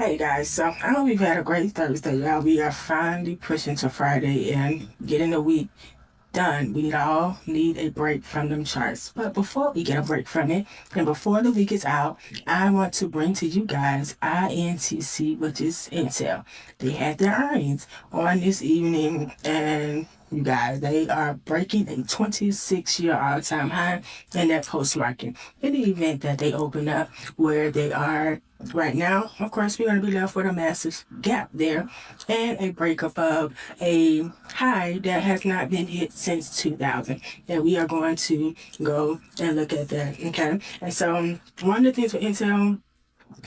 Hey guys, so I hope you've had a great Thursday, y'all. We are finally pushing to Friday and getting the week done. We all need a break from them charts. But before we get a break from it, and before the week is out, I want to bring to you guys INTC, which is Intel. They had their earnings on this evening, and you guys, they are breaking a 26-year all-time high in that post market. In the event that they open up where they are right now, of course, we're going to be left with a massive gap there and a breakup of a high that has not been hit since 2000. And we are going to go and look at that, okay? And so one of the things with Intel,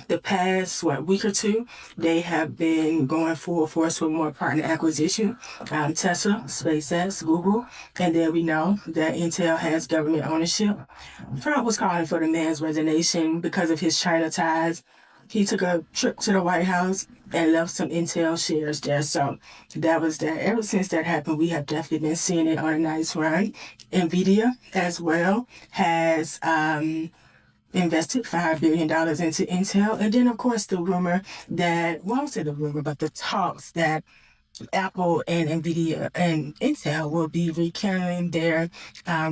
the past week or two, they have been going full force with more partner acquisition. Tesla, SpaceX, Google, and then we know that Intel has government ownership. Trump was calling for the man's resignation because of his China ties. He took a trip to the White House and left some Intel shares there. So that was that. Ever since that happened, we have definitely been seeing it on a nice run. Nvidia as well has invested $5 billion into Intel. And then, of course, the rumor that, well, I won't say the rumor, but the talks that Apple and Nvidia and Intel will be rekindling their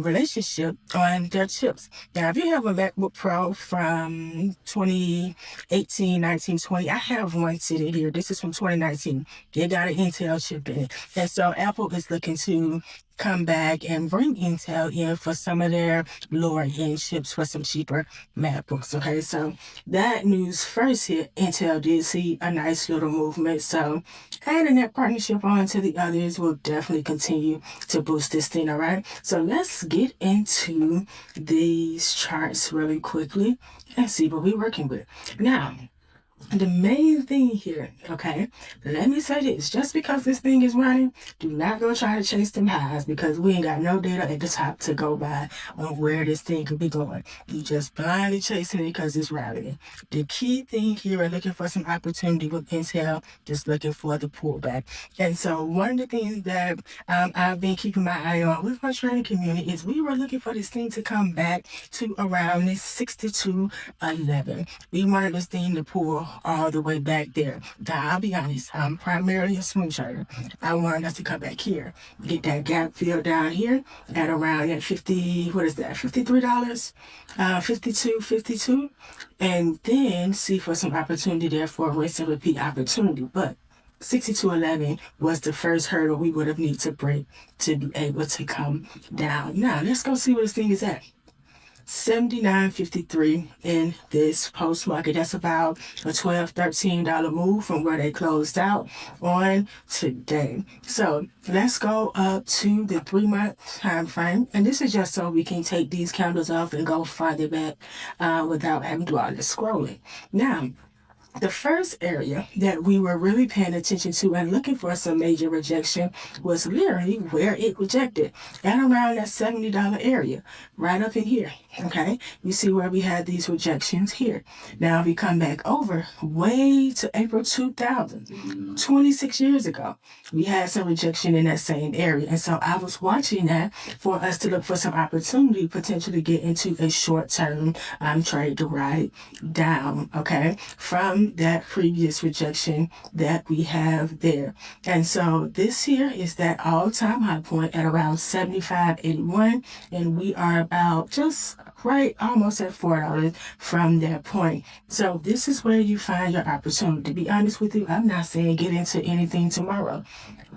relationship on their chips. Now, if you have a MacBook Pro from 2018, 19, 20, I have one sitting here. This is from 2019. They got an Intel chip in it. And so Apple is looking to come back and bring Intel in for some of their lower end chips for some cheaper MacBooks. Okay, so that news first hit, Intel did see a nice little movement. So adding that partnership on to the others will definitely continue to boost this thing, all right? So let's get into these charts really quickly and see what we're working with. Now, the main thing here, okay, let me say this. Just because this thing is running, do not go try to chase them highs because we ain't got no data at the top to go by on where this thing could be going. You just blindly chasing it because it's rallying. The key thing here is looking for some opportunity with Intel, just looking for the pullback. And so one of the things that I've been keeping my eye on with my trading community is we were looking for this thing to come back to around this 62.11. We wanted this thing to pull all the way back there. Now, I'll be honest, I'm primarily a swing trader. I wanted us to come back here, get that gap filled down here at around that 50, what is that, $53, 52, and then see for some opportunity there for a rinse and repeat opportunity. But 62.11 was the first hurdle we would have need to break to be able to come down. Now, let's go see where this thing is at. 79.53 in this post market. That's about a $12-13 move from where they closed out on today. So let's go up to the 3-month time frame, and this is just so we can take these candles off and go farther back without having to do all this scrolling. Now, the first area that we were really paying attention to and looking for some major rejection was literally where it rejected at around that $70 area, right up in here. Okay, you see where we had these rejections here. Now, if we come back over way to April 2000, 26 years ago, we had some rejection in that same area. And so I was watching that for us to look for some opportunity, potentially get into a short-term trade to ride down, okay, from that previous rejection that we have there. And so this here is that all-time high point at around 75.81, and we are about just right almost at $4 from that point. So this is where you find your opportunity. To be honest with you, I'm not saying get into anything tomorrow.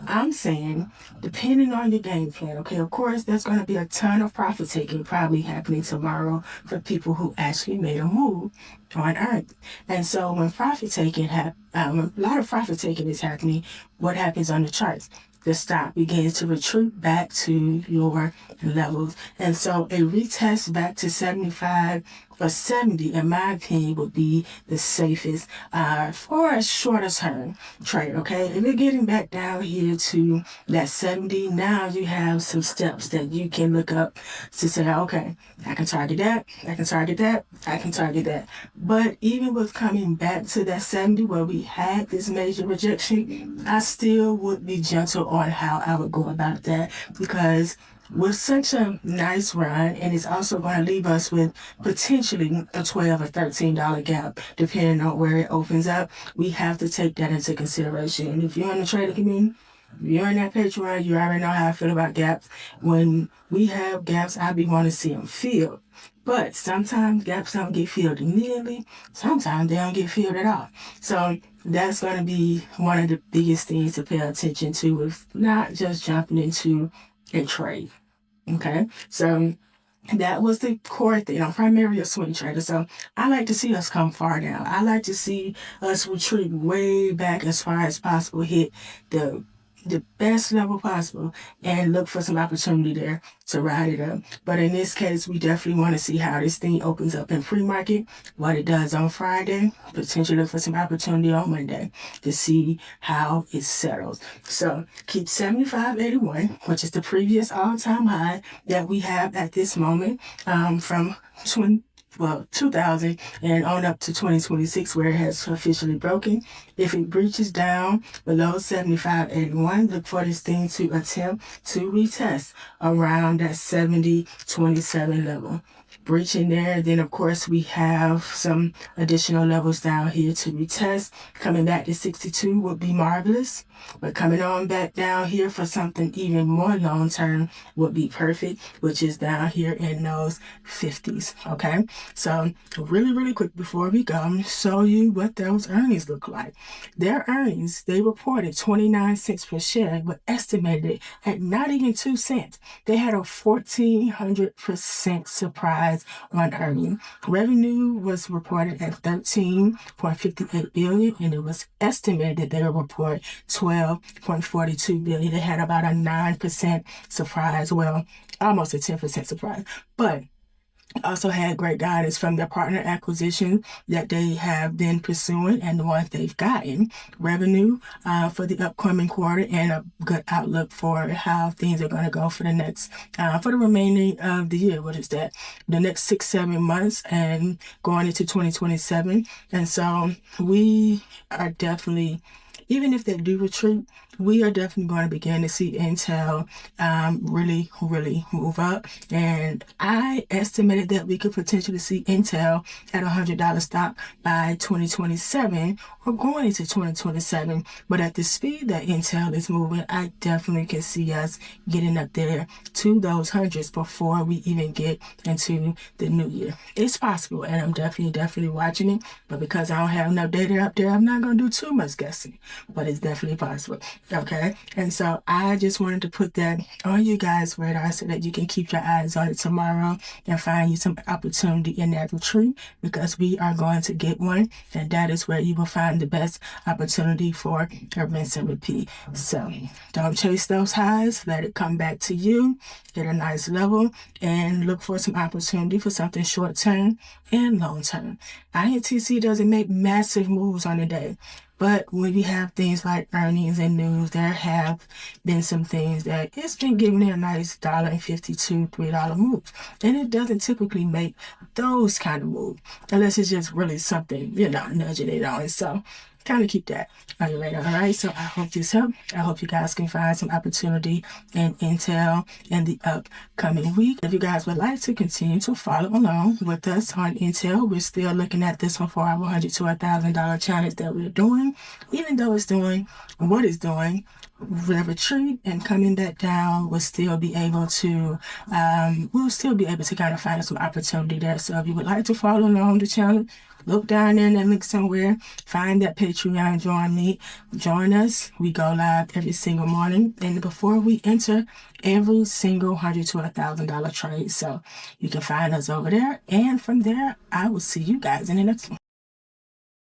I'm saying, depending on your game plan, okay, of course, there's going to be a ton of profit taking probably happening tomorrow for people who actually made a move on Earth. And so when profit taking a lot of profit taking is happening, what happens on the charts? The stock begins to retreat back to your levels. And so a retest back to 75 or 70, in my opinion, would be the safest for a shorter term trade, okay? If you're getting back down here to that 70, now you have some steps that you can look up to say, okay, I can target that, I can target that, I can target that. But even with coming back to that 70 where we had this major rejection, I still would be gentle on how I would go about that because with such a nice run, and it's also going to leave us with potentially a $12 or $13 gap, depending on where it opens up. We have to take that into consideration. And if you're in the trading community, if you're in that Patreon, you already know how I feel about gaps. When we have gaps, I be wanting to see them filled. But sometimes gaps don't get filled immediately. Sometimes they don't get filled at all. So that's going to be one of the biggest things to pay attention to, if not just jumping into a trade. Okay, so that was the core thing. I'm primarily a swing trader, so I like to see us come far down. I like to see us retreat way back as far as possible, hit the the best level possible, and look for some opportunity there to ride it up. But in this case, we definitely want to see how this thing opens up in pre-market, what it does on Friday, potentially look for some opportunity on Monday to see how it settles. So keep 75.81, which is the previous all-time high that we have at this moment, from 2000 and on up to 2026, where it has officially broken. If it breaches down below 75.81, look for this thing to attempt to retest around that 70.27 level. Breaching there, then of course we have some additional levels down here to retest. Coming back to 62 would be marvelous, but coming on back down here for something even more long term would be perfect, which is down here in those 50s. Okay, so really quick before we go, I'm going to show you what those earnings look like. Their earnings, they reported 29 cents per share, but estimated at not even 2 cents. They had a 1,400% surprise on earnings. Revenue was reported at $13.58 billion, and it was estimated that they would report $12.42 billion. They had about a 9% surprise, well, almost a 10% surprise, but also had great guidance from their partner acquisition that they have been pursuing and the ones they've gotten, revenue for the upcoming quarter, and a good outlook for how things are going to go for the next, for the remaining of the year. What is that? The next 6-7 months and going into 2027. And so we are definitely, even if they do retreat, we are definitely going to begin to see Intel really move up. And I estimated that we could potentially see Intel at $100 stock by 2027 or going into 2027. But at the speed that Intel is moving, I definitely can see us getting up there to those hundreds before we even get into the new year. It's possible, and I'm definitely watching it. But because I don't have enough data up there, I'm not going to do too much guessing. But it's definitely possible. Okay, and so I just wanted to put that on you guys' radar so that you can keep your eyes on it tomorrow and find you some opportunity in that retreat, because we are going to get one, and that is where you will find the best opportunity for a rinse and repeat. So don't chase those highs, let it come back to you, get a nice level, and look for some opportunity for something short term and long term. INTC doesn't make massive moves on the day, but when we have things like earnings and news, there have been some things that it's been giving it a nice $1.52, $3 move. And it doesn't typically make those kind of moves unless it's just really something, nudging it on. So kind of keep that on your radar. All right, so I hope this helped. I hope you guys can find some opportunity in Intel in the upcoming week. If you guys would like to continue to follow along with us on Intel, we're still looking at this one for our $100 to $1,000 challenge that we're doing. Even though it's doing what it's doing, the retreat and coming back down, we'll still be able to kind of find some opportunity there. So if you would like to follow along the challenge, look down there in that link somewhere, find that Patreon, join us. We go live every single morning, and before we enter every single $100 to $1,000 trade. So you can find us over there, and from there, I will see you guys in the next one.